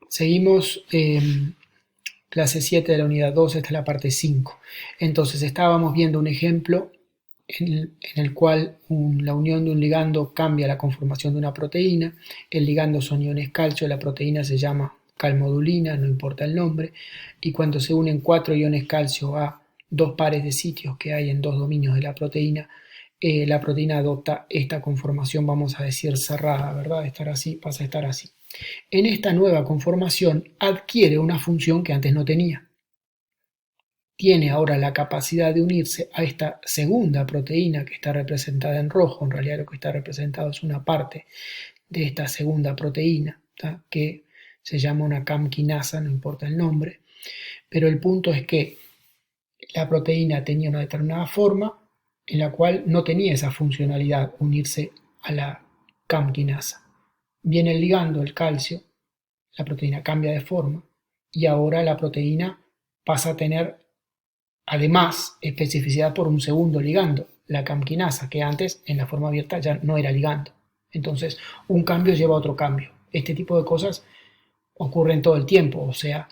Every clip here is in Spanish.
Seguimos clase 7 de la unidad 2, esta es la parte 5. Entonces estábamos viendo un ejemplo en el cual la unión de un ligando cambia la conformación de una proteína. El ligando son iones calcio, la proteína se llama calmodulina, no importa el nombre, y cuando se unen 4 iones calcio a dos pares de sitios que hay en dos dominios de la proteína adopta esta conformación, vamos a decir cerrada, ¿verdad? Estar así pasa a estar así. En esta nueva conformación adquiere una función que antes no tenía. Tiene ahora la capacidad de unirse a esta segunda proteína que está representada en rojo. En realidad lo que está representado es una parte de esta segunda proteína, ¿tá? Que se llama una CAM quinasa, no importa el nombre, pero el punto es que la proteína tenía una determinada forma en la cual no tenía esa funcionalidad, unirse a la CAM quinasa. Viene el ligando, el calcio, la proteína cambia de forma y ahora la proteína pasa a tener además especificidad por un segundo ligando, la CAM quinasa, que antes en la forma abierta ya no era ligando. Entonces un cambio lleva a otro cambio. Este tipo de cosas ocurren todo el tiempo, o sea,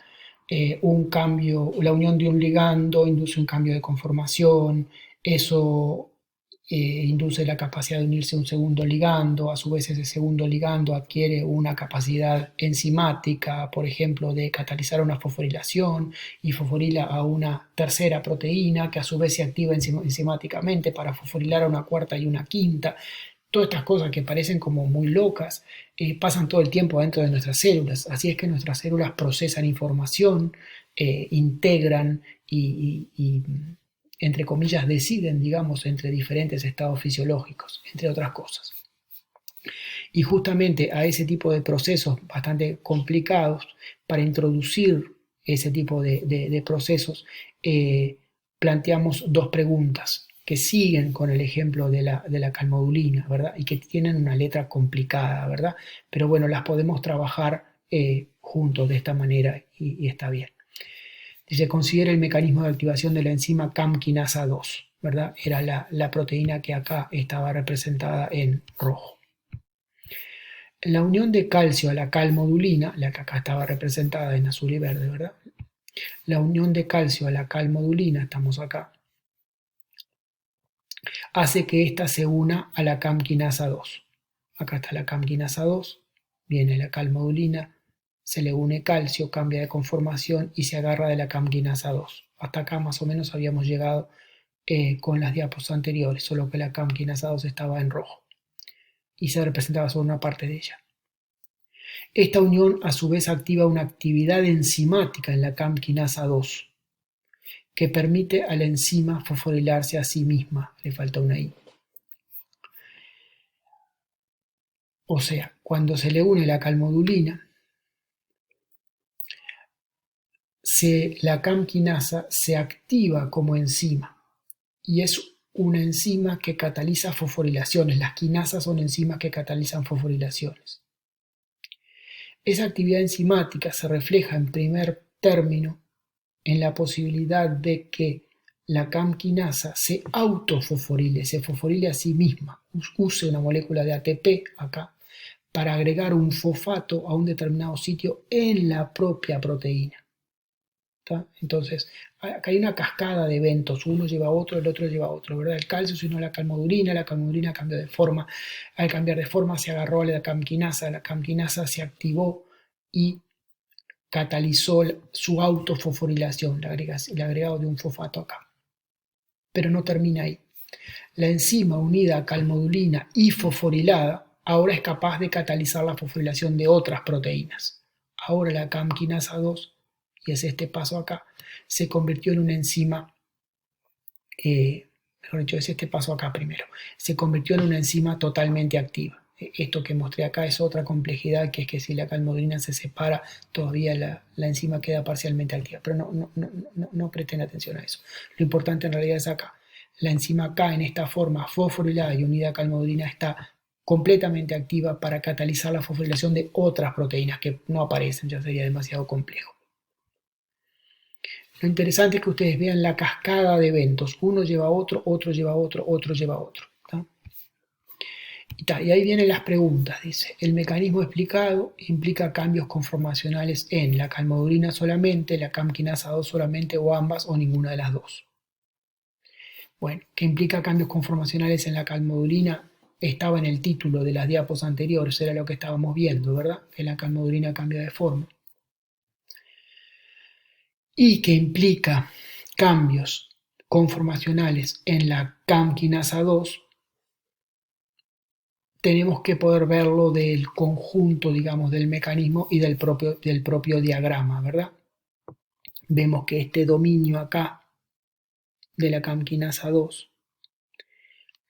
un cambio, la unión de un ligando induce un cambio de conformación, eso induce la capacidad de unirse a un segundo ligando, a su vez ese segundo ligando adquiere una capacidad enzimática, por ejemplo, de catalizar una fosforilación y fosforila a una tercera proteína que a su vez se activa enzimáticamente para fosforilar a una cuarta y una quinta. Todas estas cosas que parecen como muy locas pasan todo el tiempo dentro de nuestras células. Así es que nuestras células procesan información, integran y, entre comillas, deciden, digamos, entre diferentes estados fisiológicos, entre otras cosas. Y justamente a ese tipo de procesos bastante complicados, para introducir ese tipo de procesos, planteamos dos preguntas que siguen con el ejemplo de la calmodulina, ¿verdad? Y que tienen una letra complicada, ¿verdad? Pero bueno, las podemos trabajar juntos de esta manera y está bien. Se considera el mecanismo de activación de la enzima CAM quinasa 2, ¿verdad? Era la proteína que acá estaba representada en rojo. La unión de calcio a la calmodulina, la que acá estaba representada en azul y verde, ¿verdad? La unión de calcio a la calmodulina, estamos acá, hace que ésta se una a la CAM quinasa 2. Acá está la CAM quinasa 2, viene la calmodulina, se le une calcio, cambia de conformación y se agarra de la CAM quinasa 2. Hasta acá más o menos habíamos llegado con las diapos anteriores, solo que la CAM quinasa 2 estaba en rojo y se representaba solo una parte de ella. Esta unión a su vez activa una actividad enzimática en la CAM quinasa 2 que permite a la enzima fosforilarse a sí misma. Le falta una I. O sea, cuando se le une la calmodulina, la CAM quinasa se activa como enzima y es una enzima que cataliza fosforilaciones. Las quinasas son enzimas que catalizan fosforilaciones. Esa actividad enzimática se refleja en primer término en la posibilidad de que la CAM quinasa se autofosforile, se fosforile a sí misma, use una molécula de ATP acá para agregar un fosfato a un determinado sitio en la propia proteína. ¿Tá? Entonces, acá hay una cascada de eventos, uno lleva a otro, el otro lleva a otro, ¿verdad? El calcio se unió a la calmodulina cambió de forma, al cambiar de forma se agarró a la CAM quinasa se activó y catalizó su autofosforilación, el agregado de un fosfato acá. Pero no termina ahí. La enzima unida a calmodulina y fosforilada ahora es capaz de catalizar la fosforilación de otras proteínas. Ahora la CAM quinasa 2, y es este paso acá, se convirtió en una enzima, mejor dicho, es este paso acá primero, se convirtió en una enzima totalmente activa. Esto que mostré acá es otra complejidad, que es que si la calmodulina se separa, todavía la enzima queda parcialmente activa, pero no presten atención a eso. Lo importante en realidad es acá. La enzima acá en esta forma fosforilada y unida a calmodulina está completamente activa para catalizar la fosforilación de otras proteínas que no aparecen, ya sería demasiado complejo. Lo interesante es que ustedes vean la cascada de eventos. Uno lleva a otro, otro lleva a otro, otro lleva a otro. ¿Tá? Y ahí vienen las preguntas, dice, el mecanismo explicado implica cambios conformacionales en la calmodulina solamente, la CAM quinasa 2 solamente, o ambas, o ninguna de las dos. Bueno, ¿qué implica cambios conformacionales en la calmodulina? Estaba en el título de las diapos anteriores, era lo que estábamos viendo, ¿verdad? Que la calmodulina cambia de forma. Y que implica cambios conformacionales en la CAM quinasa 2, tenemos que poder verlo del conjunto, digamos, del mecanismo y del propio diagrama, ¿verdad? Vemos que este dominio acá de la CAM quinasa 2,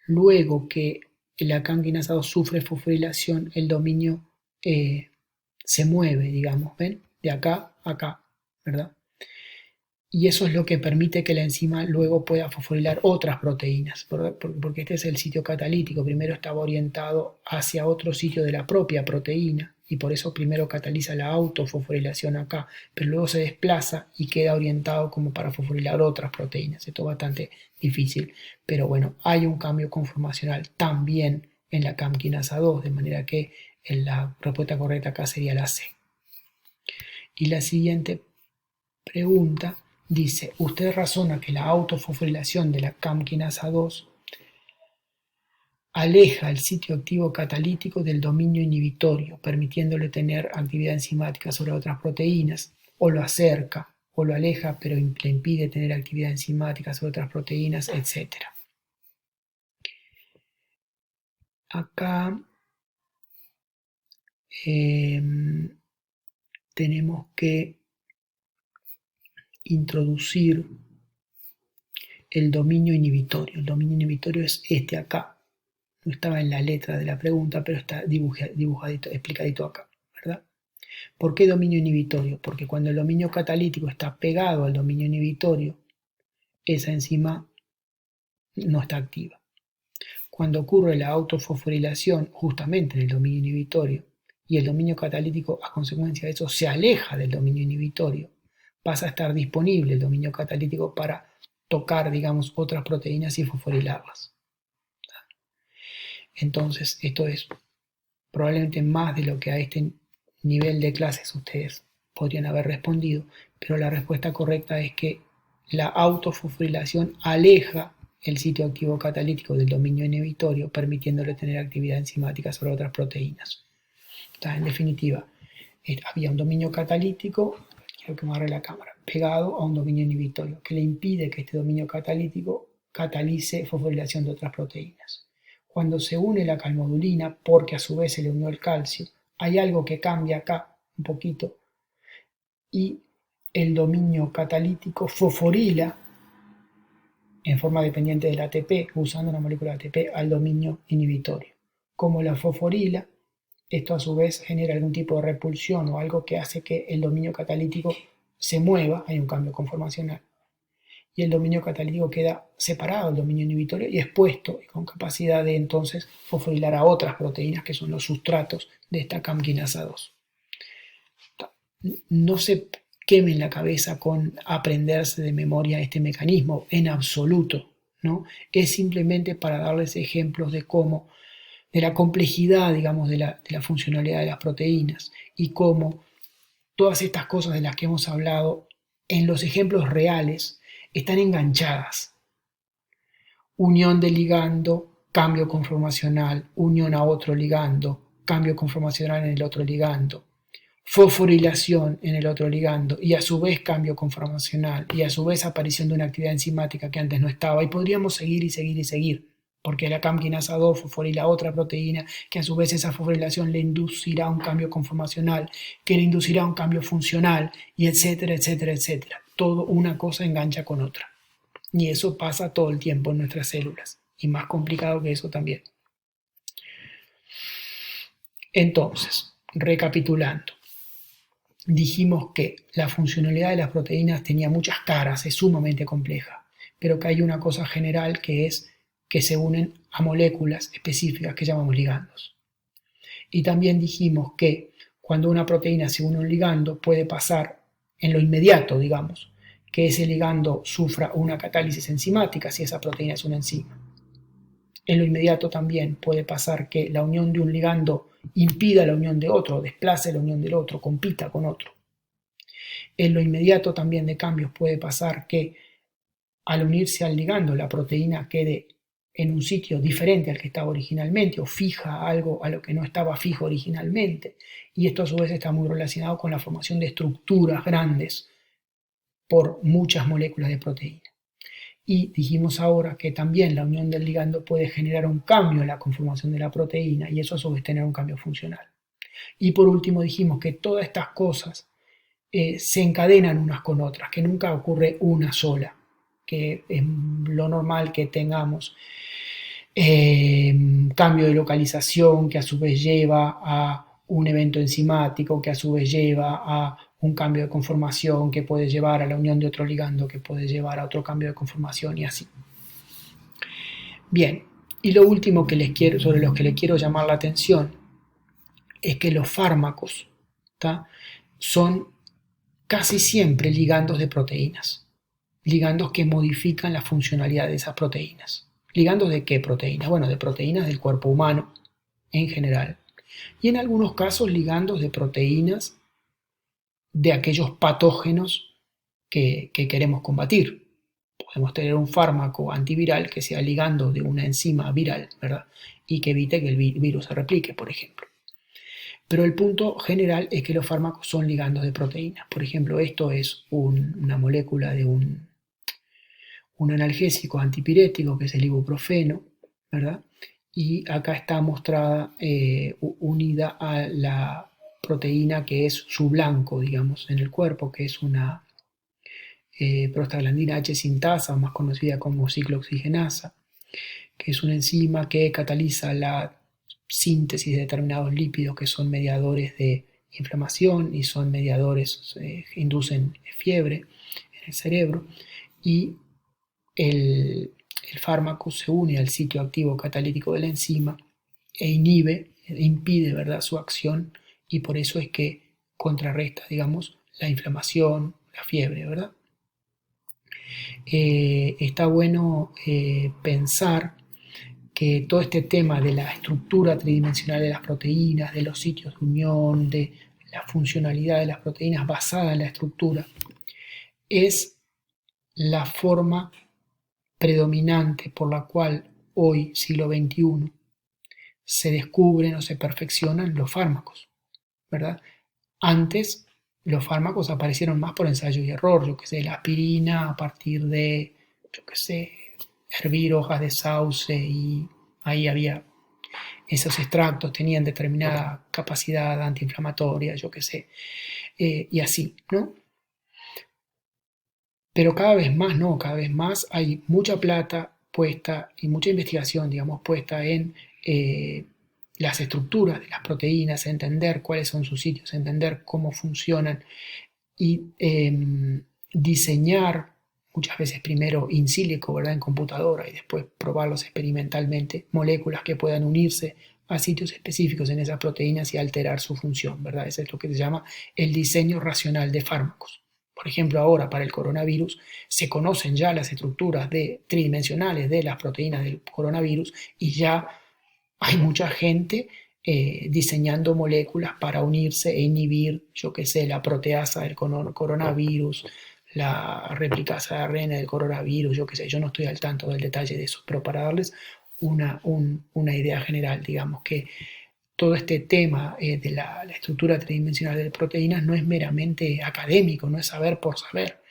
luego que la CAM quinasa 2 sufre fosforilación, el dominio se mueve, digamos, ¿ven? De acá a acá, ¿verdad? Y eso es lo que permite que la enzima luego pueda fosforilar otras proteínas, porque este es el sitio catalítico. Primero estaba orientado hacia otro sitio de la propia proteína y por eso primero cataliza la autofosforilación acá, pero luego se desplaza y queda orientado como para fosforilar otras proteínas. Esto es bastante difícil, pero bueno, hay un cambio conformacional también en la CAM quinasa 2, de manera que la respuesta correcta acá sería la C. Y la siguiente pregunta dice, usted razona que la autofosforilación de la CAM quinasa 2 aleja el sitio activo catalítico del dominio inhibitorio, permitiéndole tener actividad enzimática sobre otras proteínas, o lo acerca, o lo aleja, pero le impide tener actividad enzimática sobre otras proteínas, etc. Acá tenemos que introducir el dominio inhibitorio. El dominio inhibitorio es este acá. No estaba en la letra de la pregunta, pero está dibujadito, explicadito acá, ¿verdad? ¿Por qué dominio inhibitorio? Porque cuando el dominio catalítico está pegado al dominio inhibitorio, esa enzima no está activa. Cuando ocurre la autofosforilación justamente en el dominio inhibitorio y el dominio catalítico a consecuencia de eso se aleja del dominio inhibitorio, pasa a estar disponible el dominio catalítico para tocar, digamos, otras proteínas y fosforilarlas. Entonces, esto es probablemente más de lo que a este nivel de clases ustedes podrían haber respondido, pero la respuesta correcta es que la autofosforilación aleja el sitio activo catalítico del dominio inhibitorio, permitiéndole tener actividad enzimática sobre otras proteínas. En definitiva, había un dominio catalítico, quiero que me agarre la cámara, pegado a un dominio inhibitorio, que le impide que este dominio catalítico catalice fosforilación de otras proteínas. Cuando se une la calmodulina, porque a su vez se le unió el calcio, hay algo que cambia acá un poquito y el dominio catalítico fosforila en forma dependiente del ATP, usando una molécula de ATP, al dominio inhibitorio. Como la fosforila, esto a su vez genera algún tipo de repulsión o algo que hace que el dominio catalítico se mueva, hay un cambio conformacional, y el dominio catalítico queda separado del dominio inhibitorio y expuesto y con capacidad de entonces fosforilar a otras proteínas que son los sustratos de esta CAM quinasa 2. No se quemen la cabeza con aprenderse de memoria este mecanismo en absoluto, ¿no? Es simplemente para darles ejemplos de cómo, de la complejidad, digamos, de la funcionalidad de las proteínas y cómo todas estas cosas de las que hemos hablado en los ejemplos reales están enganchadas. Unión de ligando, cambio conformacional, unión a otro ligando, cambio conformacional en el otro ligando, fosforilación en el otro ligando y a su vez cambio conformacional y a su vez aparición de una actividad enzimática que antes no estaba, y podríamos seguir y seguir y seguir, porque la CAM quinasa 2 fosforila otra proteína que a su vez esa fosforilación le inducirá un cambio conformacional que le inducirá un cambio funcional y etcétera, etcétera, etcétera. Todo una cosa engancha con otra y eso pasa todo el tiempo en nuestras células y más complicado que eso también. Entonces, recapitulando, dijimos que la funcionalidad de las proteínas tenía muchas caras, es sumamente compleja, pero que hay una cosa general que es que se unen a moléculas específicas que llamamos ligandos. Y también dijimos que cuando una proteína se une a un ligando puede pasar en lo inmediato, digamos, que ese ligando sufra una catálisis enzimática si esa proteína es una enzima. En lo inmediato también puede pasar que la unión de un ligando impida la unión de otro, desplace la unión del otro, compita con otro. En lo inmediato también de cambios puede pasar que al unirse al ligando la proteína quede en un sitio diferente al que estaba originalmente o fija algo a lo que no estaba fijo originalmente. Y esto a su vez está muy relacionado con la formación de estructuras grandes por muchas moléculas de proteína. Y dijimos ahora que también la unión del ligando puede generar un cambio en la conformación de la proteína y eso a su vez tener un cambio funcional. Y por último dijimos que todas estas cosas se encadenan unas con otras, que nunca ocurre una sola, que es lo normal que tengamos cambio de localización que a su vez lleva a un evento enzimático, que a su vez lleva a un cambio de conformación que puede llevar a la unión de otro ligando, que puede llevar a otro cambio de conformación y así. Bien, y lo último que sobre los que les quiero llamar la atención es que los fármacos son casi siempre ligandos de proteínas, ligandos que modifican la funcionalidad de esas proteínas. ¿Ligandos de qué proteínas? Bueno, de proteínas del cuerpo humano en general. Y en algunos casos ligandos de proteínas de aquellos patógenos que queremos combatir. Podemos tener un fármaco antiviral que sea ligando de una enzima viral, ¿verdad? Y que evite que el virus se replique, por ejemplo. Pero el punto general es que los fármacos son ligandos de proteínas. Por ejemplo, esto es una molécula de un analgésico antipirético que es el ibuprofeno, ¿verdad? Y acá está mostrada unida a la proteína que es su blanco, digamos, en el cuerpo, que es una prostaglandina H sintasa, más conocida como ciclooxigenasa, que es una enzima que cataliza la síntesis de determinados lípidos que son mediadores de inflamación y son mediadores que inducen fiebre en el cerebro, y el fármaco se une al sitio activo catalítico de la enzima e impide, ¿verdad?, su acción, y por eso es que contrarresta, digamos, la inflamación, la fiebre, ¿verdad? Está bueno pensar que todo este tema de la estructura tridimensional de las proteínas, de los sitios de unión, de la funcionalidad de las proteínas basada en la estructura, es la forma predominante por la cual hoy, siglo XXI, se descubren o se perfeccionan los fármacos, ¿verdad? Antes los fármacos aparecieron más por ensayo y error, yo que sé, la aspirina a partir de, yo que sé, hervir hojas de sauce y ahí había esos extractos, tenían determinada capacidad antiinflamatoria, yo que sé, y así, ¿no? Pero cada vez más no, cada vez más hay mucha plata puesta y mucha investigación, digamos, puesta en las estructuras de las proteínas, entender cuáles son sus sitios, entender cómo funcionan y diseñar muchas veces primero in silico, ¿verdad?, en computadora y después probarlos experimentalmente, moléculas que puedan unirse a sitios específicos en esas proteínas y alterar su función, ¿verdad? Eso es lo que se llama el diseño racional de fármacos. Por ejemplo, ahora para el coronavirus se conocen ya las estructuras tridimensionales de las proteínas del coronavirus y ya hay mucha gente diseñando moléculas para unirse e inhibir, yo qué sé, la proteasa del coronavirus, la replicasa de ARN del coronavirus, yo qué sé, yo no estoy al tanto del detalle de eso, pero para darles una idea general, digamos que todo este tema de la estructura tridimensional de proteínas no es meramente académico, no es saber por saber,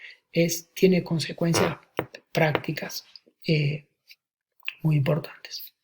tiene consecuencias prácticas muy importantes.